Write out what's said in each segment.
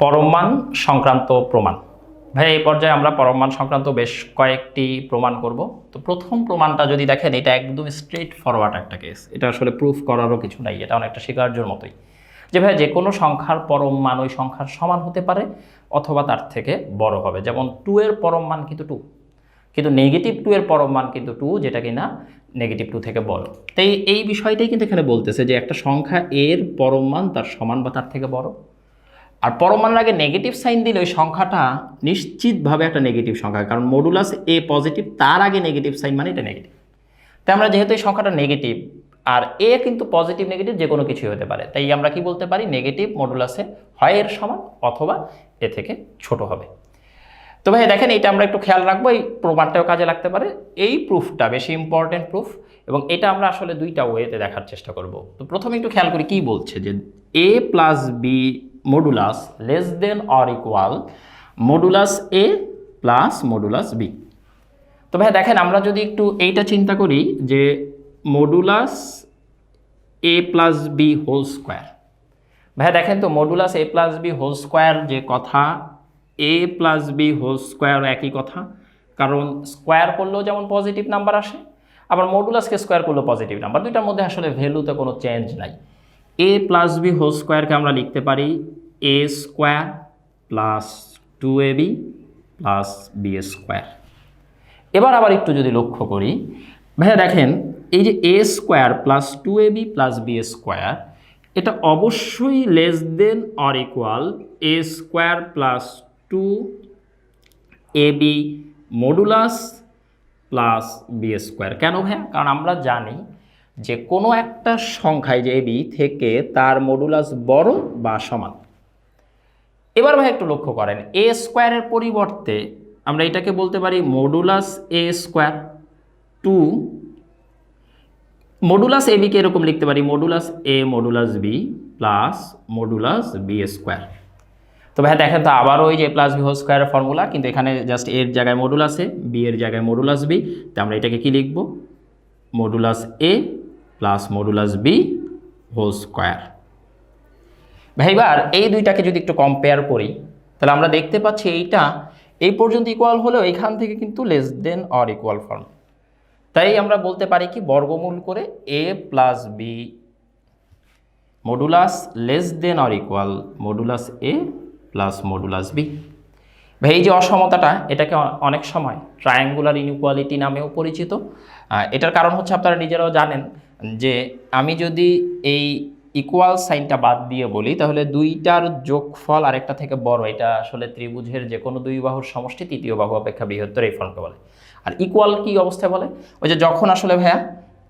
পরমাণু সংক্রান্ত প্রমাণ। ভাই এই পর্যায়ে আমরা পরমাণু সংক্রান্ত বেশ কয়েকটি প্রমাণ করব। তো প্রথম প্রমাণটা যদি দেখেন, এটা একদম স্ট্রেট ফরওয়ার্ড একটা কেস, এটা আসলে প্রুফ করারও কিছু নাই, এটা অনেকটা স্বীকার্যর মতোই যে ভাই যে কোনো সংখ্যার পরম মান ওই সংখ্যার সমান হতে পারে অথবা তার থেকে বড় হবে। যেমন 2 এর পরম মান কিন্তু 2, কিন্তু -2 এর পরম মান কিন্তু 2, যেটা কিনা -2 থেকে বড়। তাই এই বিষয়টাই কিন্তু এখানে বলতেছে যে একটা সংখ্যা এর পরম মান তার সমান বা তার থেকে বড়। আর পরম মানের আগে নেগেটিভ সাইন দিলে ওই সংখ্যাটা নিশ্চিতভাবে একটা নেগেটিভ সংখ্যা, কারণ মডুলাস এ পজিটিভ, তার আগে নেগেটিভ সাইন মানে এটা নেগেটিভ। তাই আমরা যেহেতু এই সংখ্যাটা নেগেটিভ আর এ কিন্তু পজিটিভ নেগেটিভ যে কোনো কিছুই হতে পারে, তাই আমরা কি বলতে পারি, নেগেটিভ মডুলাসে হয় এর সমান অথবা এ থেকে ছোট হবে। তো ভাই দেখেন, এটা আমরা একটু খেয়াল রাখবো, এই প্রমাণটাও কাজে লাগতে পারে। এই প্রুফটা বেশি ইম্পর্টেন্ট প্রুফ, এবং এটা আমরা আসলে দুইটা ওয়েতে দেখার চেষ্টা করব। তো প্রথমে একটু খেয়াল করি কি বলছে, যে a plus B modulus less than or equal modulus A plus modulus B. তো ভাই দেখেন, আমরা যদি একটু এইটা চিন্তা করি যে মডুলাস এ প্লাস বি হোল স্কোয়ার, ভাই দেখেন তো মডুলাস এ প্লাস বি হোল স্কোয়ার যে কথা, A plus B whole square একই কথা, কারণ স্কোয়ার করলেও যেমন পজিটিভ নাম্বার আসে, আবার মডুলাসকে স্কোয়ার করলেও পজিটিভ নাম্বার, দুইটার মধ্যে আসলে ভ্যালুতে কোনো চেঞ্জ নাই। এ প্লাস বি হোল স্কোয়ারকে আমরা লিখতে পারি a square plus 2ab plus b square. এবার আবার একটু যদি লক্ষ্য করি, ভাইয়া দেখেন এই যে a square plus 2ab plus b square, এটা অবশ্যই less than or equal a square plus 2ab modulus plus b square. কেন ভাইয়া? কারণ আমরা জানি যে কোনো একটা সংখ্যায় যে এবি থেকে তার মডুলাস বড় বা সমান। এবার ভাই একটু লক্ষ্য করেন, এ স্কোয়ারের পরিবর্তে আমরা এটাকে বলতে পারি modulus a square 2, modulus a বিকে এরকম লিখতে পারি modulus a modulus b plus modulus b square. তো ভাই দেখেন তো আবারও ওই যে প্লাস বি হোল স্কোয়ারের ফর্মুলা, কিন্তু এখানে জাস্ট এর জায়গায় মডুলাস এ, বি এর জায়গায় মডুলাস বি। তো আমরা এটাকে কি লিখব, মডুলাস এ plus modulus B whole square. ভাই এবার এই দুইটাকে যদি একটু কম্পেয়ার করি, তাহলে আমরা দেখতে পাচ্ছি এইটা এই পর্যন্ত ইকুয়াল হলেও এখান থেকে কিন্তু less than or equal form. তাই আমরা বলতে পারি কি, বর্গমূল করে a plus B modulus less than or equal modulus A plus modulus B. ভাই এই যে অসমতাটা, এটাকে অনেক সময় ট্রায়াঙ্গুলার ইনইকুয়ালিটি নামেও পরিচিত। এটার কারণ হচ্ছে আপনারা নিজেরাও জানেন যে আমি যদি এই ইকুয়াল সাইনটা বাদ দিয়ে বলি, তাহলে দুইটার যোগফল আরেকটা থেকে বড়, এটা আসলে ত্রিভুজের যে কোনো দুই বাহুর সমষ্টি তৃতীয় বাহু অপেক্ষা বৃহত্তর, এই ফর্মকে বলে। আর ইকুয়াল কি অবস্থায় বলে, ওই যে যখন আসলে ভাইয়া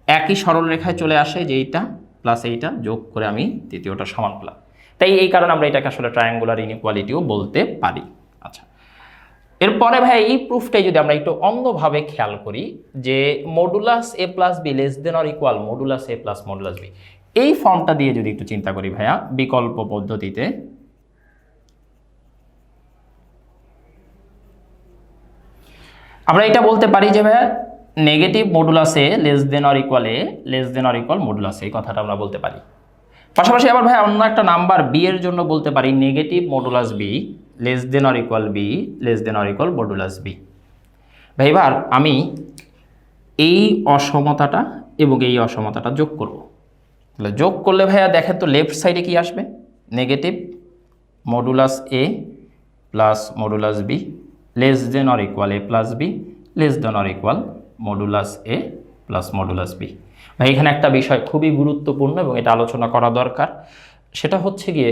একই সরল রেখায় চলে আসে যে এইটা প্লাস এইটা যোগ করে আমি তৃতীয়টা সমান পেলাম। তাই এই কারণে আমরা এটাকে আসলে ট্রায়াঙ্গুলার ইনইকুয়ালিটিও বলতে পারি। আচ্ছা, এরপরে ভাই এই প্রুফটাই যদি আমরা একটু অন্যভাবে খেয়াল করি, যে modulus A plus B less than or equal modulus A plus modulus B, এই ফর্মটা দিয়ে যদি একটু চিন্তা করি ভাইয়া বিকল্প পদ্ধতিতে, আমরা এটা বলতে পারি যে ভাইয়া negative modulus A less than or equal A less than or equal modulus এই কথাটা আমরা বলতে পারি। পাশাপাশি আবার ভাই অন্য একটা নাম্বার বি এর জন্য বলতে পারি negative modulus B less than or equal B less than or equal modulus B. ভাই এবার আমি এই অসমতাটা এবং এই অসমতাটা যোগ করব। তাহলে যোগ করলে ভাইয়া দেখেন তো লেফট সাইডে কি আসবে, negative modulus A plus modulus B less than or equal A plus B less than or equal modulus A plus modulus B. ভাই এখানে একটা বিষয় খুবই গুরুত্বপূর্ণ এবং এটা আলোচনা করা দরকার, সেটা হচ্ছে গিয়ে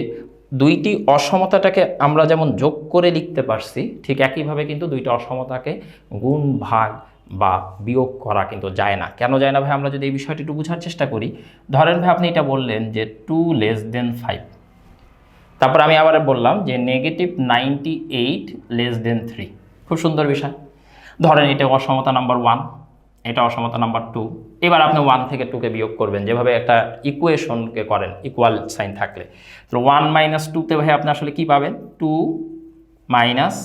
দুইটি অসমতাটাকে আমরা যেমন যোগ করে লিখতে পারছি, ঠিক একইভাবে কিন্তু দুইটা অসমতাকে গুণ ভাগ বা বিয়োগ করা কিন্তু যায় না। কেন যায় না ভাই, আমরা যদি এই বিষয়টি একটু বোঝার চেষ্টা করি। ধরেন ভাই আপনি এটা বললেন যে 2 লেস দেন 5, তারপর আমি আবার বললাম যে নেগেটিভ 98 লেস দেন 3। খুব সুন্দর বিষয়। ধরেন এটা অসমতা নাম্বার 1, এটা অসমতা নাম্বার 2। এবার আপনি 1 থেকে 2কে বিয়োগ করবেন, যেভাবে একটা ইকুয়েশনকে করেন ইকুয়াল সাইন থাকলে। তো 1 মাইনাস 2তে ভাই আপনি আসলে কি পাবেন, 2 minus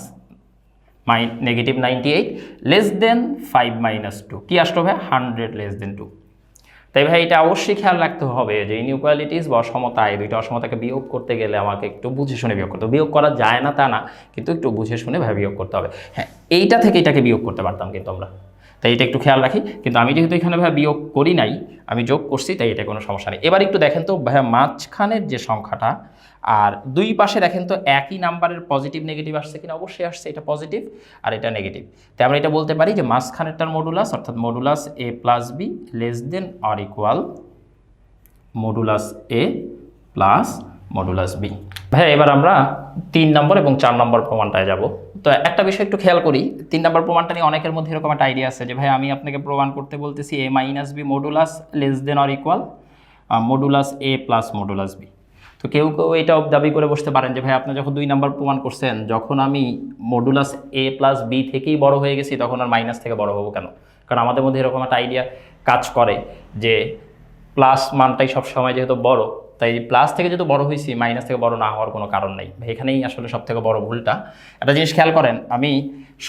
negative 98 less than 5 minus 2 কি আসলো ভাই, 100 লেস দেন 2। তো তাই ভাই এটা অবশ্যই খেয়াল রাখতে হবে যে ইনইকুয়ালিটিস বা অসমতা, এই দুইটা অসমতাকে বিয়োগ করতে গেলে আমাকে একটু বুঝে শুনে বিয়োগ করতে হবে। বিয়োগ করা যায় না তা না, কিন্তু একটু বুঝে শুনে ভাই বিয়োগ করতে হবে। হ্যাঁ, এইটা থেকে এটাকে বিয়োগ করতে পারতাম কিন্তু আমরা, তাই এটা একটু খেয়াল রাখি। কিন্তু আমি যেহেতু এখানে ভাই বিয়োগ করি নাই, আমি যোগ করছি, তাই এটা কোনো সমস্যা নেই। এবার একটু দেখেন তো ভাইয়া মাঝখানের যে সংখ্যাটা আর দুই পাশে দেখেন তো একই নাম্বারের পজিটিভ নেগেটিভ আসছে কিনা। অবশ্যই আসছে, এটা পজিটিভ আর এটা নেগেটিভ। তাই আমরা এটা বলতে পারি যে মাঝখানেরটার মডুলাস অর্থাৎ modulus a plus B less than or equal modulus a plus modulus B. ভাই এবার আমরা 3 নম্বর এবং 4 নম্বর প্রমাণটায় যাব। তো একটা বিষয় একটু খেয়াল করি, 3 নম্বর প্রমাণটা নিয়ে অনেকের মধ্যে এরকম একটা আইডিয়া আছে যে ভাই আমি আপনাকে প্রমাণ করতে বলতেছি a minus B modulus less than or equal modulus a plus modulus B. তো কেউ কেউ এটাও দাবি করে বসতে পারেন যে ভাই আপনি যখন 2 নম্বর প্রমাণ করছেন, যখন আমি মডুলাস a প্লাস বি থেকেই বড় হয়ে গেছি তখন আর মাইনাস থেকে বড় হবো কেন? কারণ আমাদের মধ্যে এরকম একটা আইডিয়া কাজ করে যে প্লাস মানটাই সবসময় যেহেতু বড়, তাই প্লাস থেকে যেহেতু বড় হয়েছি মাইনাস থেকে বড় না হওয়ার কোনো কারণ নেই। এখানেই আসলে সব থেকে বড় ভুলটা। একটা জিনিস খেয়াল করেন, আমি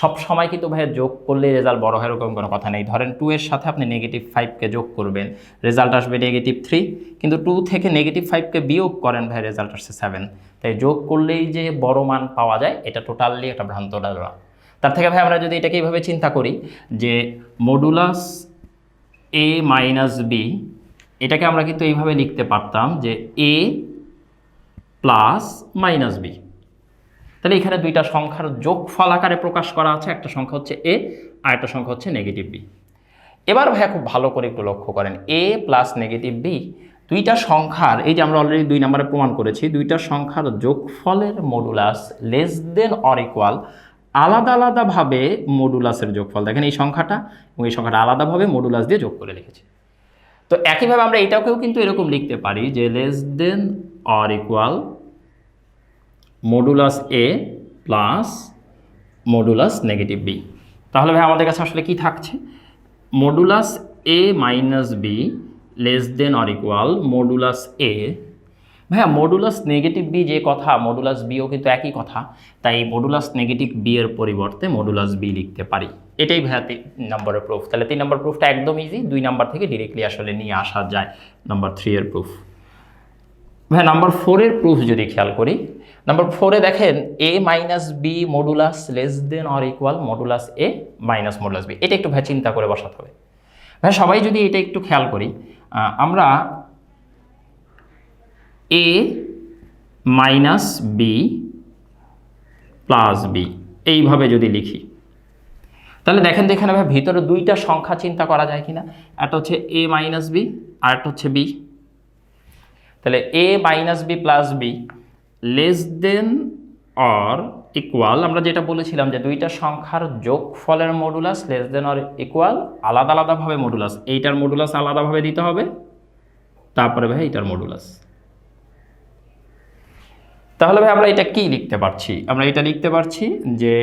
সব সময় কিন্তু ভাই যোগ করলে রেজাল্ট বড় হয় এরকম কোনো কথা নেই। ধরেন 2 এর সাথে আপনি -5কে যোগ করবেন, রেজাল্ট আসবে -3, কিন্তু 2 থেকে -5কে বিয়োগ করেন ভাই, রেজাল্ট আসছে 7। তাই যোগ করলেই যে বড় মান পাওয়া যায় এটা টোটালি একটা ভ্রান্ত ধারণা। তার থেকে ভাই আমরা যদি এটাকে এইভাবে চিন্তা করি যে মডুলাস a মাইনাস বি, এটাকে আমরা কিন্তু এইভাবে লিখতে পারতাম যে a প্লাস মাইনাস বি। তাহলে এখানে দুইটা সংখ্যার যোগফল আকারে প্রকাশ করা আছে, একটা সংখ্যা হচ্ছে a আর একটা সংখ্যা হচ্ছে নেগেটিভ বি। এবার ভাইয়া খুব ভালো করে একটু লক্ষ্য করেন, a প্লাস নেগেটিভ বি দুইটা সংখ্যার, এই যে আমরা অলরেডি 2 নম্বরে প্রমাণ করেছি, দুইটা সংখ্যার যোগফলের modulus less than or equal আলাদা আলাদাভাবে মডুলাসের যোগফল। দেখেন এই সংখ্যাটা এবং এই সংখ্যাটা আলাদাভাবে মডুলাস দিয়ে যোগ করে লিখেছি। তো একইভাবে আমরা এটাকেও কিন্তু এরকম লিখতে পারি যে less than or equal modulus A plus modulus negative B. তাহলে ভাই আমাদের কাছে আসলে কি থাকছে? Modulus A minus B less than or equal modulus A. ভাইয়া মডুলাস নেগেটিভ বি যে কথা, মডুলাস বিও কিন্তু একই কথা, তাই মডুলাস নেগেটিভ বি এর পরিবর্তে মডুলাস বি লিখতে পারি। এটাই ভাইয়া 3 নম্বরের প্রুফ। তাহলে 3 নম্বর প্রুফটা একদম ইজি, 2 নাম্বার থেকে ডিরেক্টলি আসলে নিয়ে আসা যায় নাম্বার 3 এর প্রুফ। ভাই নাম্বার 4 এর প্রুফ যদি খেয়াল করি, নাম্বার 4 এ দেখেন a minus B modulus less than or equal modulus A minus modulus B. এটা একটু ভাই চিন্তা করে বসাতে হবে। ভাই সবাই যদি এটা একটু খেয়াল করি, আমরা a minus B plus B এইভাবে যদি লিখি, তাহলে দেখেন তো এখানে ভাই ভিতরে দুইটা সংখ্যা চিন্তা করা যায় কিনা। একটা হচ্ছে a মাইনাস বি আর একটা হচ্ছে বি। তাহলে a minus B plus B less than or equal, আমরা যেটা বলেছিলাম যে দুইটা সংখ্যার যোগফলের modulus less than or equal আলাদা আলাদাভাবে মডুলাস, এইটার মডুলাস আলাদাভাবে দিতে হবে, তারপরে ভাই এইটার মডুলাস। তাহলে ভাই আমরা এটা কি লিখতে পারছি? আমরা এটা লিখতে পারছি যে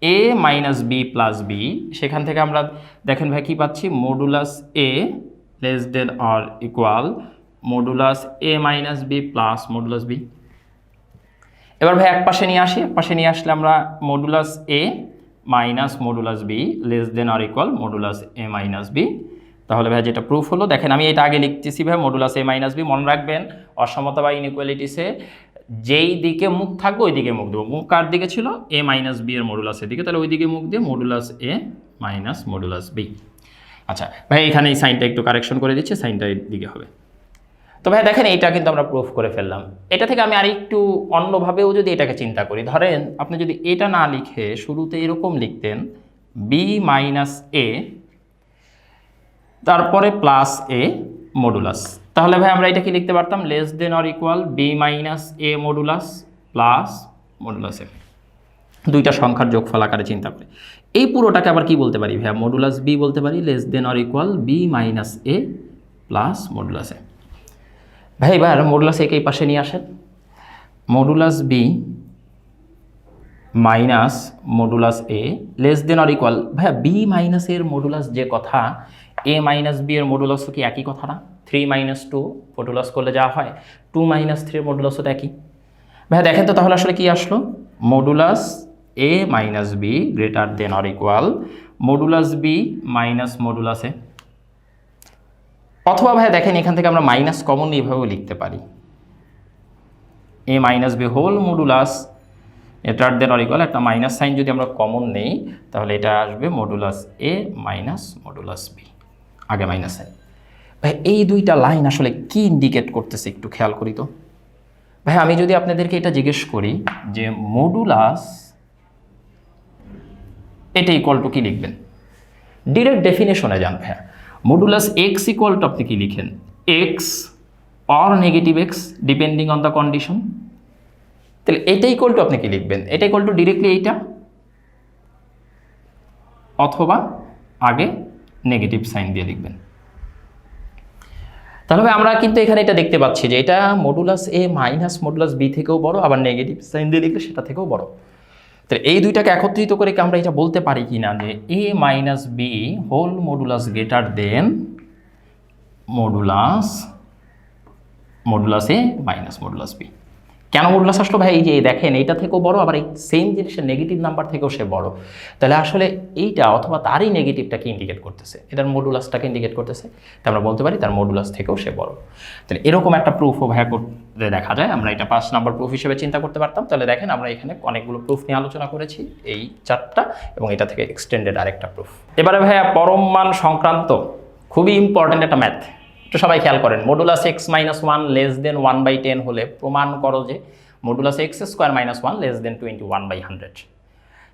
a minus B plus B, সেখান থেকে আমরা দেখেন ভাই কি পাচ্ছি, modulus a less than or equal modulus a minus B plus modulus B. এবার ভাই এক পাশে নিয়ে আসি, এক পাশে নিয়ে আসলে আমরা modulus a minus modulus B less than or equal modulus a minus B. তাহলে ভাই যেটা প্রুফ হলো, দেখেন আমি এটা আগে লিখতেছি ভাই মডুলাস a মাইনাস বি। মনে রাখবেন অসমতা বা ইনইকুয়ালিটিসে যেই দিকে মুখ থাকবে ওই দিকে মুখ দেবো। মুখ কার দিকে ছিল? a মাইনাস বি এর মডুলাসের দিকে, তাহলে ওই দিকে মুখ দিয়ে modulus a minus modulus B. আচ্ছা ভাই এখানে এই সাইনটা একটু কারেকশন করে দিচ্ছি, সাইনটা এই দিকে হবে। তো ভাই দেখেন এইটা কিন্তু আমরা প্রুফ করে ফেললাম। এটা থেকে আমি আরেকটু অন্যভাবেও যদি এটাকে চিন্তা করি, ধরেন আপনি যদি এটা না লিখে শুরুতে এরকম লিখতেন বি মাইনাস এ তারপরে প্লাস এ মডুলাস, তাহলে ভাই আমরা এটা কি লিখতে পারতাম? Less than or equal B minus A modulus plus modulus A. দুইটা সংখ্যার যোগফল আকারে চিন্তা করি। এই পুরোটাকে আবার কি বলতে পারি ভাইয়া? মডুলাস বি বলতে পারি, less than or equal B minus A plus modulus A. ভাই এবার মডুলাস একে এই পাশে নিয়ে আসেন, modulus B minus modulus A less than or equal, ভাইয়া বি মাইনাস এর মডুলাস যে কথা, এ মাইনাস বি এর মডুলাসও কি একই কথা না? 3 মাইনাস 2 মডুলাস করলে যা হয় 2 মাইনাস 3 এর মডুলাসও তো একই। ভাইয়া দেখেন তো তাহলে আসলে কি আসলো? Modulus A minus B greater than or equal modulus B minus modulus A. অথবা ভাই দেখেন এখান থেকে আমরা মাইনাস কমন এইভাবেও লিখতে পারি, a minus B whole modulus এটার দেন অর ইকুয়াল, একটা মাইনাস সাইন যদি আমরা কমন নেই তাহলে এটা আসবে modulus a minus modulus B, আগে মাইনাস সাইন। ভাই এই দুইটা লাইন আসলে কি ইন্ডিকেট করতেছে একটু খেয়াল করি তো। ভাই আমি যদি আপনাদেরকে এটা জিজ্ঞেস করি যে মডুলাস এটা ইকুয়াল টু কি লিখবেন, ডিরেক্ট ডেফিনেশনে যান ভাইয়া। মডুলাস এক্স ইকুয়াল টু আপনি কি লিখেন, x or negative x depending on the condition. তাহলে এটা ইকুয়াল টু আপনি কি লিখবেন, এটা ইকুয়াল টু ডিরেক্টলি এইটা, অথবা আগে নেগেটিভ সাইন দিয়ে লিখবেন। তাহলে আমরা কিন্তু এখানে এটা দেখতে পাচ্ছি যে এটা মডুলাস এ মাইনাস মডুলাস বি থেকেও বড়, আবার নেগেটিভ সাইন দিয়ে লিখলে সেটা থেকেও বড়। তাহলে এই দুইটাকে একত্রিত করে আমরা এটা বলতে পারি কি না যে a minus B whole modulus greater than modulus A minus modulus b. কেন মডুলাস আসলো ভাই, এই যে দেখেন এইটা থেকেও বড়, আবার এই সেম জিনিসের নেগেটিভ নাম্বার থেকেও সে বড়। তাহলে আসলে এইটা অথবা তারই নেগেটিভটাকে ইন্ডিকেট করতেছে, এটার মডুলাসটাকে ইন্ডিকেট করতেছে। তাই আমরা বলতে পারি তার মডুলাস থেকেও সে বড়। তাহলে এরকম একটা প্রুফও ভাইয়া করতে দেখা যায়, আমরা এটা 5 নম্বর প্রুফ হিসেবে চিন্তা করতে পারতাম। তাহলে দেখেন আমরা এখানে অনেকগুলো প্রুফ নিয়ে আলোচনা করেছি, এই 4টা, এবং এটা থেকে এক্সটেন্ডেড আরেকটা প্রুফ। এবারে ভাইয়া পরম মান সংক্রান্ত খুবই ইম্পর্টেন্ট একটা ম্যাথ, তো সবাই খেয়াল করেন। Modulus x minus 1 less than 1/10 হলে প্রমাণ করো যে modulus x square minus 1 less than 21/100।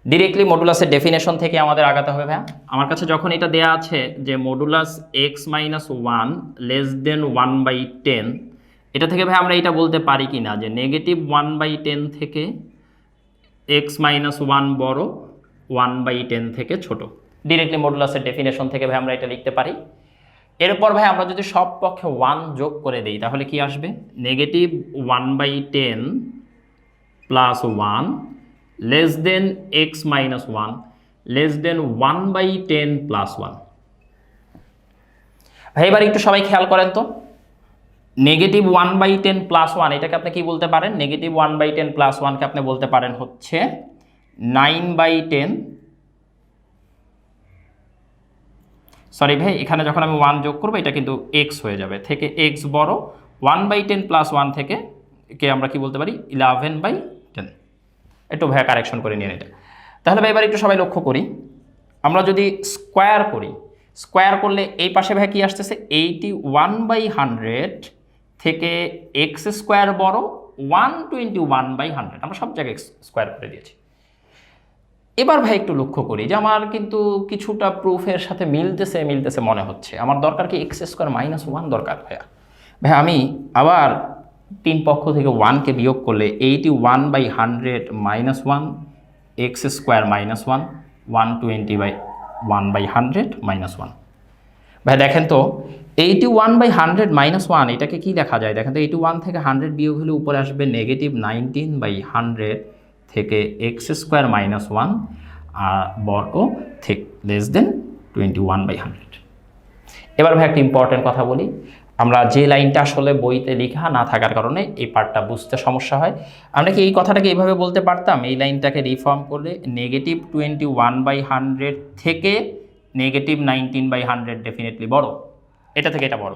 Directly মডুলাসের ডেফিনেশন থেকে আমাদের আগাতে হবে ভাইয়া। আমার কাছে যখন এটা দেয়া আছে যে modulus x minus 1 less than 1/10, এটা থেকে ভাই আমরা এটা বলতে পারি কি না যে নেগেটিভ 1/10 থেকে এক্স মাইনাস 1 বড়, 1/10 থেকে ছোট। ডিরেক্টলি মডুলাসের ডেফিনেশন থেকে ভাই আমরা এটা লিখতে পারি। এরপর ভাই আমরা যদি সব পক্ষে 1 যোগ করে দিই তাহলে কি আসবে, নেগেটিভ 1/10 প্লাস 1 লেস দেন x minus 1 less than 1/10 plus 1। ভাই এবার একটু সবাই খেয়াল করেন তো, নেগেটিভ 1/10 প্লাস 1 এটাকে আপনি কি বলতে পারেন, নেগেটিভ 1/10 প্লাস 1কে আপনি বলতে পারেন হচ্ছে 9/10। সরি ভাই, এখানে যখন আমি 1 যোগ করবো এটা কিন্তু এক্স হয়ে যাবে, থেকে এক্স বড়। 1/10 প্লাস 1 থেকে কে আমরা কি বলতে পারি, 11/10। একটু ভাইয়া কারেকশন করে নিন এটা। তাহলে ভাই এবার একটু সবাই লক্ষ্য করি, আমরা যদি স্কোয়ার করি, স্কোয়ার করলে এই পাশে ভাই কি আসতেছে, 81/100 থেকে এক্স স্কোয়ার বড় 121/100। আমরা সব জায়গায় স্কোয়ার করে দিয়েছি। এবার ভাই একটু লক্ষ্য করি যে আমার কিন্তু কিছুটা প্রুফের সাথে মিলতেছে মনে হচ্ছে। আমার দরকার কি এক্স স্কোয়ার মাইনাস 1 দরকার ভাইয়া। ভাই আমি আবার 3 পক্ষ থেকে 1কে বিয়োগ করলে 81/100 minus 1 x square minus 1 120/1/100 minus 1। ভাই দেখেন তো 81/100 মাইনাস 1 এটাকে কি লেখা যায় দেখেন তো, 81 থেকে 100 বিয়োগ হলে উপরে আসবে নেগেটিভ 19/100 থেকে এক্স স্কোয়ার মাইনাস 1 বর্গ থেকে লেস দেন 21/100। এবার ভাই একটা ইম্পর্টেন্ট কথা বলি, আমরা যে লাইনটা আসলে বইতে লেখা না থাকার কারণে এই পার্টটা বুঝতে সমস্যা হয়। আমরা কি এই কথাটাকে এইভাবে বলতে পারতাম, এই লাইনটাকে রিফর্ম করলে নেগেটিভ 21/100 থেকে নেগেটিভ 19/100 ডেফিনেটলি বড়, এটা থেকে এটা বড়,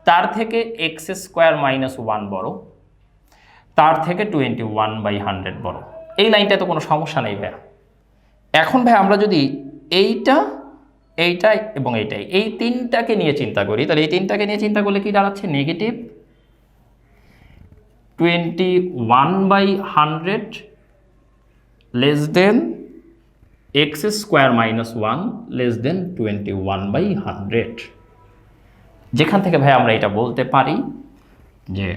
তার থেকে এক্স স্কোয়ার মাইনাস 1 বড়, তার থেকে 21/100 বড়। এই লাইনটায় তো কোনো সমস্যা নেই ভাইয়া। এখন ভাই আমরা যদি এইটা এবং এইটাই এই 3টাকে নিয়ে চিন্তা করি, তাহলে এই 3টাকে নিয়ে চিন্তা করলে কি দাঁড়াচ্ছে, negative 21/100 less than x square minus 1 less than 21/100। যেখান থেকে ভাই আমরা এটা বলতে পারি যে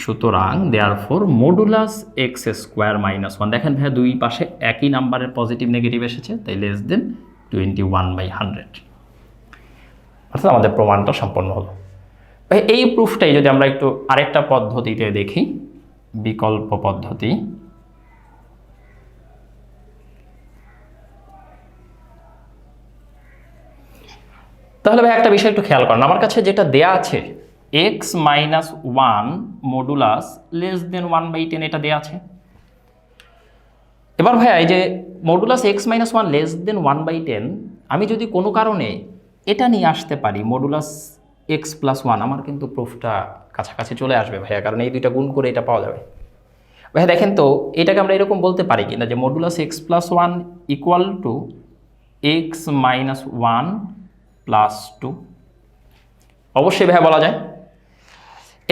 সুতরাং therefore modulus x square minus 1, দেখেন ভাই দুই পাশে একই নাম্বারের পজিটিভ নেগেটিভ এসেছে, তাই লেস দেন 21/100। অর্থাৎ আমাদের প্রমাণটা সম্পন্ন হলো। ভাই এই প্রুফটাই যদি আমরা একটু আরেকটা পদ্ধতিতে দেখি, বিকল্প পদ্ধতি, তাহলে ভাই একটা বিষয় একটু খেয়াল করেন, আমার কাছে যেটা দেয়া আছে x minus 1 modulus less than 1/10 এটা দেয়া আছে। এবার ভাইয়া এই যে modulus x minus 1 less than 1/10, আমি যদি কোনো কারণে এটা নিয়ে আসতে পারি মডুলাস এক্স প্লাস ওয়ান, আমার কিন্তু প্রুফটা কাছাকাছি চলে আসবে ভাইয়া, কারণ এই দুইটা গুণ করে এটা পাওয়া যাবে। ভাইয়া দেখেন তো এটাকে আমরা এরকম বলতে পারি কিনা যে modulus X plus one equal to X minus one plus two, অবশ্যই ভাইয়া বলা যায়।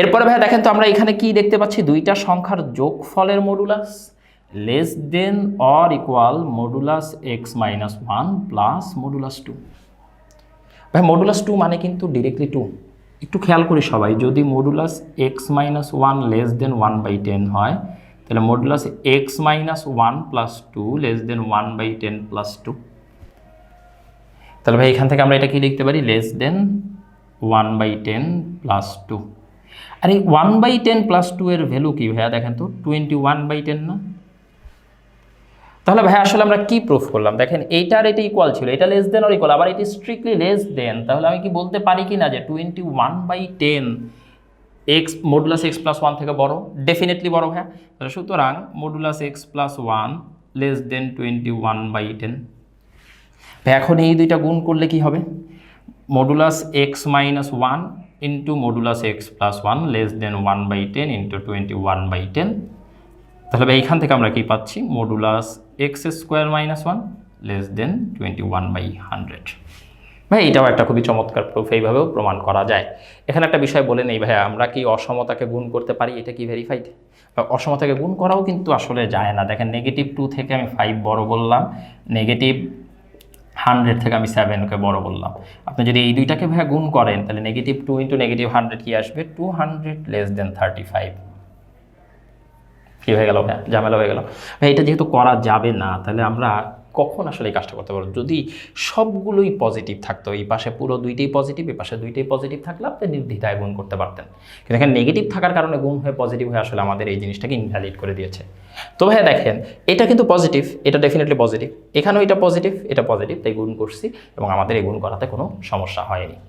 এরপরে ভাইয়া দেখেন তো আমরা এখানে কি দেখতে পাচ্ছি, দুইটা সংখ্যার যোগফলের modulus less than or equal modulus x minus one plus modulus two. ভাই মডুলাস টু মানে কিন্তু ডিরেক্টলি টু, একটু খেয়াল করি সবাই, যদি modulus x minus one less than 1/10 হয় তাহলে modulus x minus one plus two less than 1/10 plus two. তাহলে ভাই এখান থেকে আমরা এটা কি লিখতে পারি, লেস দেন 1/10 প্লাস টু। আর এই 1/10 প্লাস টু এর ভ্যালু কি ভাইয়া দেখেন তো, 21/10 না? তাহলে ভাই আসলে আমরা কি প্রুফ করলাম, দেখেন এইটা আর এটা ইকুয়াল ছিল, এটা লেস দেন আর ইকুয়াল, আবার এটা স্ট্রিক্টলি লেস দেন। তাহলে আমি কি বলতে পারি কি না যে 21/10 x modulus X plus one থেকে বড়? ডেফিনেটলি বড় ভাইয়া। তাহলে সুতরাং modulus X plus one less দেন 21/10। ভাই এখন এই দুইটা গুণ করলে কি হবে, modulus x minus one into modulus X plus one less than 1/10 into 21/10। তাহলে ভাই এইখান থেকে আমরা কি পাচ্ছি, modulus x square minus one less than 21/100। ভাই এটাও একটা খুবই চমৎকার প্রুফ, এইভাবেও প্রমাণ করা যায়। এখানে একটা বিষয় বলে নেই ভাইয়া, আমরা কি অসমতাকে গুণ করতে পারি, এটা কি ভেরিফাইড? অসমতাকে গুণ করাও কিন্তু আসলে যায় না। দেখেন -2 থেকে আমি 5 বড় বললাম, -100 থেকে আমি 7কে বড় বললাম। আপনি যদি এই দুইটাকে ভাইয়া গুণ করেন তাহলে -2 ইন্টু -100 কি আসবে, 200 লেস দেন 35। কি হয়ে গেল ভাইয়া, ঝামেলা হয়ে গেল ভাই। এটা যেহেতু করা যাবে না তাহলে আমরা কখন আসলে এই কাজটা করতে পারবো, যদি সবগুলোই পজিটিভ থাকতো, এই পাশে পুরো দুইটাই পজিটিভ, এই পাশে দুইটাই পজিটিভ থাকলে আপনি নির্দ্বিধায় গুণ করতে পারতেন। কিন্তু এখানে নেগেটিভ থাকার কারণে গুণ হয়ে পজিটিভ হয়ে আসলে আমাদের এই জিনিসটাকে ইনভ্যালিড করে দিয়েছে। তো ভাইয়া দেখেন এটা কিন্তু পজিটিভ, এটা ডেফিনেটলি পজিটিভ, এখানেও এটা পজিটিভ, এটা পজিটিভ, তাই গুণ করছি এবং আমাদের এই গুণ করাতে কোনো সমস্যা হয়নি।